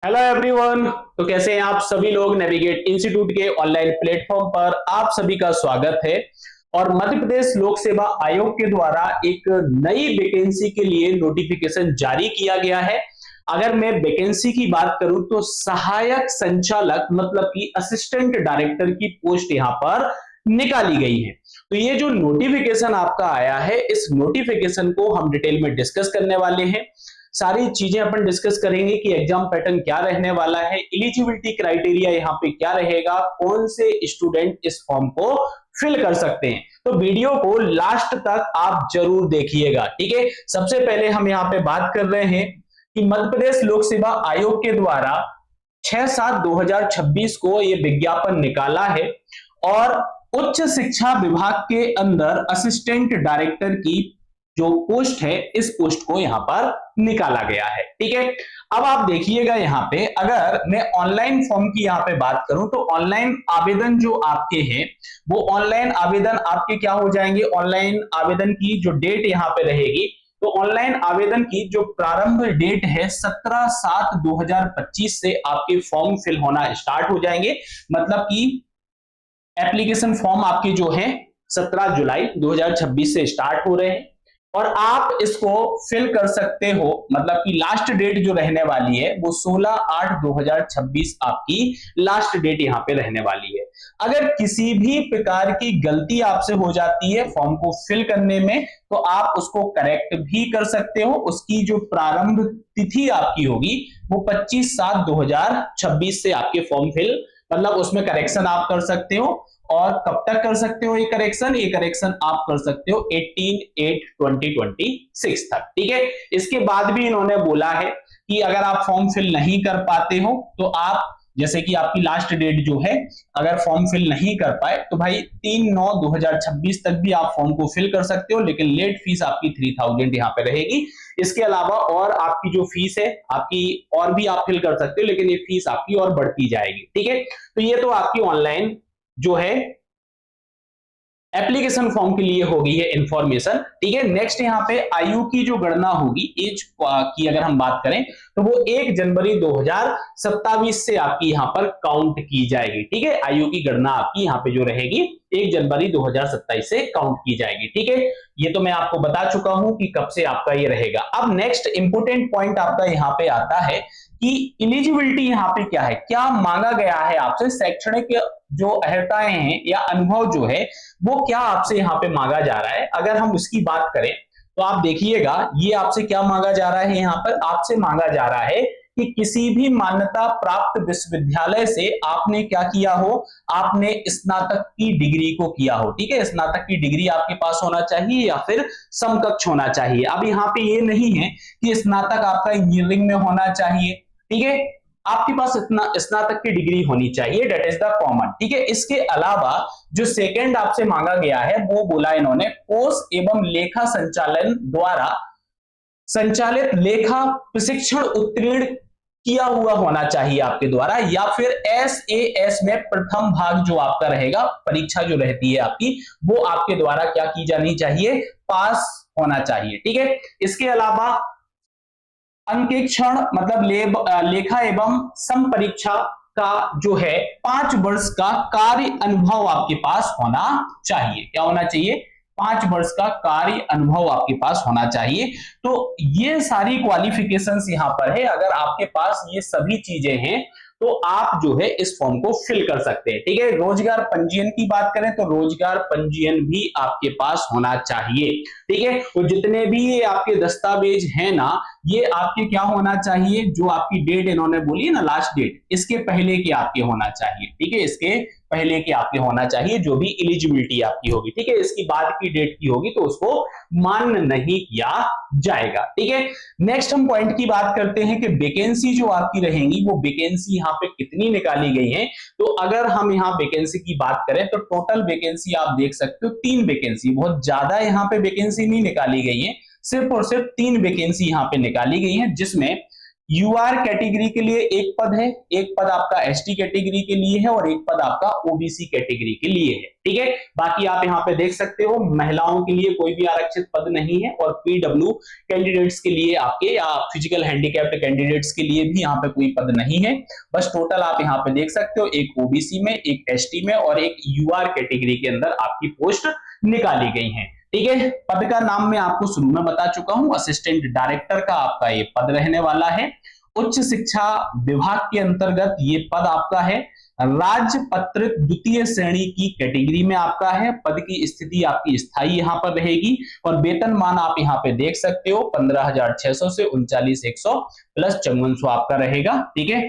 Hello everyone. तो कैसे हैं आप सभी लोग। नेविगेट इंस्टीट्यूट के ऑनलाइन प्लेटफॉर्म पर आप सभी का स्वागत है। और मध्य प्रदेश लोक सेवा आयोग के द्वारा एक नई वैकेंसी के लिए नोटिफिकेशन जारी किया गया है। अगर मैं वैकेंसी की बात करूं तो सहायक संचालक मतलब कि असिस्टेंट डायरेक्टर की पोस्ट यहां पर निकाली गई है। तो ये जो नोटिफिकेशन आपका आया है, इस नोटिफिकेशन को हम डिटेल में डिस्कस करने वाले हैं। सारी चीजें अपन डिस्कस करेंगे कि एग्जाम पैटर्न क्या रहने वाला है, एलिजिबिलिटी क्राइटेरिया यहाँ पे क्या रहेगा, कौन से स्टूडेंट इस फॉर्म को फिल कर सकते हैं। तो वीडियो को लास्ट तक आप जरूर देखिएगा, ठीक है। सबसे पहले हम यहाँ पे बात कर रहे हैं कि मध्य प्रदेश लोक सेवा आयोग के द्वारा 6/7/2026 को ये विज्ञापन निकाला है और उच्च शिक्षा विभाग के अंदर असिस्टेंट डायरेक्टर की जो पोस्ट है, इस पोस्ट को यहां पर निकाला गया है, ठीक है। अब आप देखिएगा यहाँ पे, अगर मैं ऑनलाइन फॉर्म की यहाँ पे बात करूं तो ऑनलाइन आवेदन जो आपके हैं वो ऑनलाइन आवेदन आपके क्या हो जाएंगे। ऑनलाइन आवेदन की जो डेट यहाँ पे रहेगी, तो ऑनलाइन आवेदन की जो प्रारंभ डेट है 17/7/2025 से आपके फॉर्म फिल होना स्टार्ट हो जाएंगे। मतलब कि एप्लीकेशन फॉर्म आपके जो है 17 जुलाई 2026 से स्टार्ट हो रहे हैं और आप इसको फिल कर सकते हो। मतलब कि लास्ट डेट जो रहने वाली है वो 16/8/2026 आपकी लास्ट डेट यहाँ पे रहने वाली है। अगर किसी भी प्रकार की गलती आपसे हो जाती है फॉर्म को फिल करने में तो आप उसको करेक्ट भी कर सकते हो। उसकी जो प्रारंभ तिथि आपकी होगी वो 25/7/2026 से आपके फॉर्म फिल मतलब उसमें करेक्शन आप कर सकते हो। और कब तक कर सकते हो ये करेक्शन आप कर सकते हो 18/8/2026 तक, ठीक है। इसके बाद भी इन्होंने बोला है कि अगर आप फॉर्म फिल नहीं कर पाते हो तो आप, जैसे कि आपकी लास्ट डेट जो है, अगर फॉर्म फिल नहीं कर पाए तो भाई 3/9/2026 तक भी आप फॉर्म को फिल कर सकते हो, लेकिन लेट फीस आपकी 3000 यहाँ पे रहेगी। इसके अलावा और आपकी जो फीस है आपकी और भी आप फिल कर सकते हो, लेकिन ये फीस आपकी और बढ़ती जाएगी, ठीक है। तो ये तो आपकी ऑनलाइन जो है एप्लीकेशन फॉर्म के लिए होगी है इंफॉर्मेशन, ठीक है। नेक्स्ट यहाँ पे आयु की जो गणना होगी, एज की अगर हम बात करें तो वो 1 जनवरी 2027 से आपकी यहाँ पर काउंट की जाएगी, ठीक है। आयु की गणना आपकी यहाँ पे जो रहेगी 1 जनवरी 2027 से काउंट की जाएगी, ठीक है। ये तो मैं आपको बता चुका हूं कि कब से आपका ये रहेगा। अब नेक्स्ट इंपोर्टेंट पॉइंट आपका यहाँ पे आता है कि एलिजिबिलिटी यहाँ पे क्या है, क्या मांगा गया है आपसे। शैक्षणिक जो अर्हताएं हैं या अनुभव जो है वो क्या आपसे यहाँ पे मांगा जा रहा है। अगर हम उसकी बात करें तो आप देखिएगा ये आपसे क्या मांगा जा रहा है। यहाँ पर आपसे मांगा जा रहा है कि किसी भी मान्यता प्राप्त विश्वविद्यालय से आपने क्या किया हो, आपने स्नातक की डिग्री को किया हो, ठीक है। स्नातक की डिग्री आपके पास होना चाहिए या फिर समकक्ष होना चाहिए। अब यहाँ पे ये नहीं है कि स्नातक आपका इंजीनियरिंग में होना चाहिए, ठीक है। आपके पास इतना स्नातक की डिग्री होनी चाहिए, डेट इज द कॉमन, ठीक है। इसके अलावा जो सेकंड आपसे मांगा गया है वो बोला इन्होंने कोष एवं लेखा संचालन द्वारा संचालित लेखा प्रशिक्षण उत्तीर्ण किया हुआ होना चाहिए आपके द्वारा, या फिर SAS में प्रथम भाग जो आपका रहेगा, परीक्षा जो रहती है आपकी, वो आपके द्वारा क्या की जानी चाहिए, पास होना चाहिए, ठीक है। इसके अलावा अंकेक्षण मतलब लेखा एवं सम परीक्षा का जो है 5 वर्ष का कार्य अनुभव आपके पास होना चाहिए। क्या होना चाहिए, 5 वर्ष का कार्य अनुभव आपके पास होना चाहिए। तो ये सारी क्वालिफिकेशंस यहाँ पर है। अगर आपके पास ये सभी चीजें हैं तो आप जो है इस फॉर्म को फिल कर सकते हैं, ठीक है। रोजगार पंजीयन की बात करें तो रोजगार पंजीयन भी आपके पास होना चाहिए, ठीक है। तो जितने भी ये आपके दस्तावेज हैं ना, ये आपके क्या होना चाहिए, जो आपकी डेट इन्होंने बोली है ना लास्ट डेट, इसके पहले के आपके होना चाहिए, ठीक है। इसके पहले के आपके होना चाहिए जो भी एलिजिबिलिटी आपकी होगी, ठीक है। इसकी बाद की डेट की होगी तो उसको मान्य नहीं किया जाएगा, ठीक है। नेक्स्ट हम पॉइंट की बात करते हैं कि वैकेंसी जो आपकी रहेंगी वो वैकेंसी यहाँ पे कितनी निकाली गई है। तो अगर हम यहाँ वैकेंसी की बात करें तो टोटल वैकेंसी आप देख सकते हो 3 वैकेंसी, बहुत ज्यादा यहाँ पे वैकेंसी नहीं निकाली गई है, सिर्फ और सिर्फ 3 वैकेंसी यहाँ पे निकाली गई है, जिसमें यूआर कैटेगरी के लिए एक पद है, एक पद आपका एसटी कैटेगरी के लिए है और एक पद आपका ओबीसी कैटेगरी के लिए है। ठीक है, बाकी आप यहाँ पे देख सकते हो महिलाओं के लिए कोई भी आरक्षित पद नहीं है और पीडब्ल्यू कैंडिडेट्स के लिए आपके या फिजिकल हैंडीकैप्ड कैंडिडेट्स के लिए भी यहाँ पे कोई पद नहीं है। बस टोटल आप यहाँ पे देख सकते हो एक ओबीसी में, एक एसटी में और एक यूआर कैटेगरी के अंदर आपकी पोस्ट निकाली गई है। ठीक है, पद का नाम मैं आपको शुरू में बता चुका हूं, असिस्टेंट डायरेक्टर का आपका ये पद रहने वाला है। उच्च शिक्षा विभाग के अंतर्गत ये पद आपका है। राजपत्रित द्वितीय श्रेणी की कैटेगरी में आपका है। पद की स्थिति आपकी स्थायी यहां पर रहेगी और वेतनमान आप यहां पे देख सकते हो 15,600 से 39,100 प्लस 5400 आपका रहेगा। ठीक है,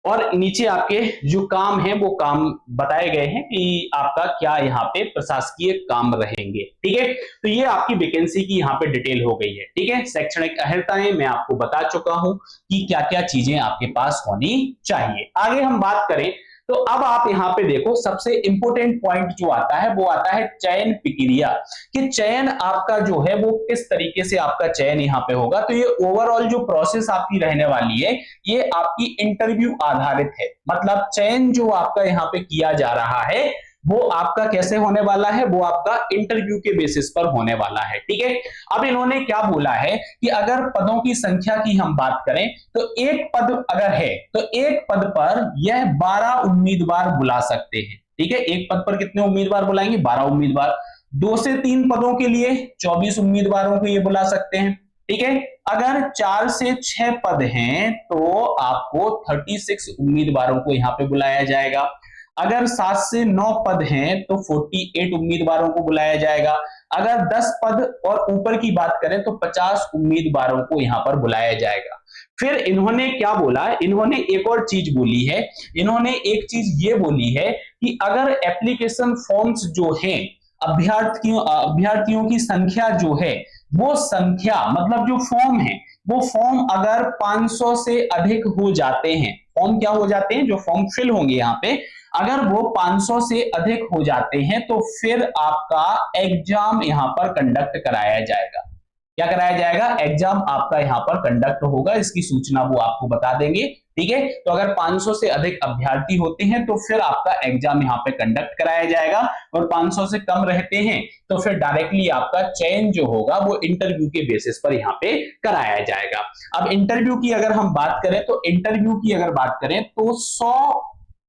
और नीचे आपके जो काम है वो काम बताए गए हैं कि आपका क्या यहाँ पे प्रशासकीय काम रहेंगे। ठीक है, तो ये आपकी वैकेंसी की यहाँ पे डिटेल हो गई है। ठीक है, शैक्षणिक अर्हताएं मैं आपको बता चुका हूं कि क्या क्या चीजें आपके पास होनी चाहिए। आगे हम बात करें तो अब आप यहाँ पे देखो सबसे इंपॉर्टेंट पॉइंट जो आता है वो आता है चयन प्रक्रिया, कि चयन आपका जो है वो किस तरीके से आपका चयन यहाँ पे होगा। तो ये ओवरऑल जो प्रोसेस आपकी रहने वाली है ये आपकी इंटरव्यू आधारित है, मतलब चयन जो आपका यहाँ पे किया जा रहा है वो आपका कैसे होने वाला है, वो आपका इंटरव्यू के बेसिस पर होने वाला है। ठीक है, अब इन्होंने क्या बोला है कि अगर पदों की संख्या की हम बात करें तो एक पद अगर है तो एक पद पर यह 12 उम्मीदवार बुला सकते हैं। ठीक है, एक पद पर कितने उम्मीदवार बुलाएंगे, 12 उम्मीदवार। 2 से 3 पदों के लिए 24 उम्मीदवारों को ये बुला सकते हैं। ठीक है, अगर 4 से 6 पद हैं तो आपको 36 उम्मीदवारों को यहां पे बुलाया जाएगा। अगर 7 से 9 पद हैं तो 48 उम्मीदवारों को बुलाया जाएगा। अगर 10 पद और ऊपर की बात करें तो 50 उम्मीदवारों को यहां पर बुलाया जाएगा। फिर इन्होंने क्या बोला, इन्होंने एक और चीज बोली है, इन्होंने एक चीज ये बोली है कि अगर एप्लीकेशन फॉर्म्स जो हैं अभ्यर्थियों की संख्या जो है वो संख्या मतलब जो फॉर्म है वो फॉर्म अगर 500 से अधिक हो जाते हैं, फॉर्म क्या हो जाते हैं, जो फॉर्म फिल होंगे यहाँ पे अगर वो 500 से अधिक हो जाते हैं तो फिर आपका एग्जाम यहां पर कंडक्ट कराया जाएगा। क्या कराया जाएगा, एग्जाम आपका यहां पर कंडक्ट होगा, इसकी सूचना वो आपको बता देंगे। ठीक है, तो अगर 500 से अधिक अभ्यर्थी होते हैं तो फिर आपका एग्जाम यहां पे कंडक्ट कराया जाएगा और 500 से कम रहते हैं तो फिर डायरेक्टली आपका चयन जो होगा वो इंटरव्यू के बेसिस पर यहां पे कराया जाएगा। अब इंटरव्यू की अगर हम बात करें तो इंटरव्यू की अगर बात करें तो 100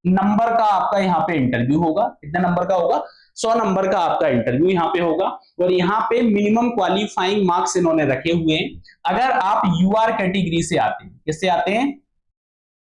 नंबर का आपका यहाँ पे इंटरव्यू होगा। कितने नंबर का होगा, 100 नंबर का आपका इंटरव्यू यहाँ पे होगा और यहाँ पे मिनिमम क्वालिफाइंग मार्क्स इन्होंने रखे हुए हैं। अगर आप यूआर कैटेगरी से आते हैं, किससे आते हैं,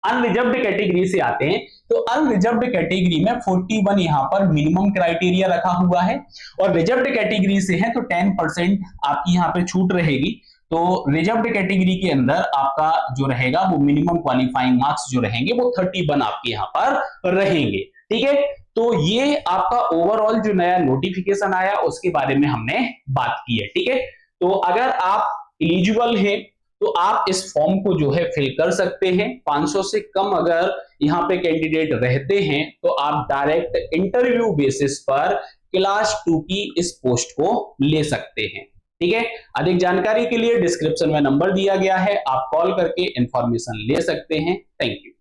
अनरिजर्व्ड कैटेगरी से आते हैं तो अनरिजर्व्ड कैटेगरी में 41 यहाँ पर मिनिमम क्राइटेरिया रखा हुआ है और रिजर्व्ड कैटेगरी से है तो 10% आपकी यहाँ पे छूट रहेगी। तो रिजर्व्ड कैटेगरी के अंदर आपका जो रहेगा वो मिनिमम क्वालिफाइंग मार्क्स जो रहेंगे वो 31 आपके यहाँ पर रहेंगे। ठीक है, तो ये आपका ओवरऑल जो नया नोटिफिकेशन आया उसके बारे में हमने बात की है। ठीक है, तो अगर आप एलिजिबल हैं तो आप इस फॉर्म को जो है फिल कर सकते हैं। 500 से कम अगर यहाँ पे कैंडिडेट रहते हैं तो आप डायरेक्ट इंटरव्यू बेसिस पर क्लास 2 की इस पोस्ट को ले सकते हैं। ठीक है, अधिक जानकारी के लिए डिस्क्रिप्शन में नंबर दिया गया है, आप कॉल करके इंफॉर्मेशन ले सकते हैं। Thank you.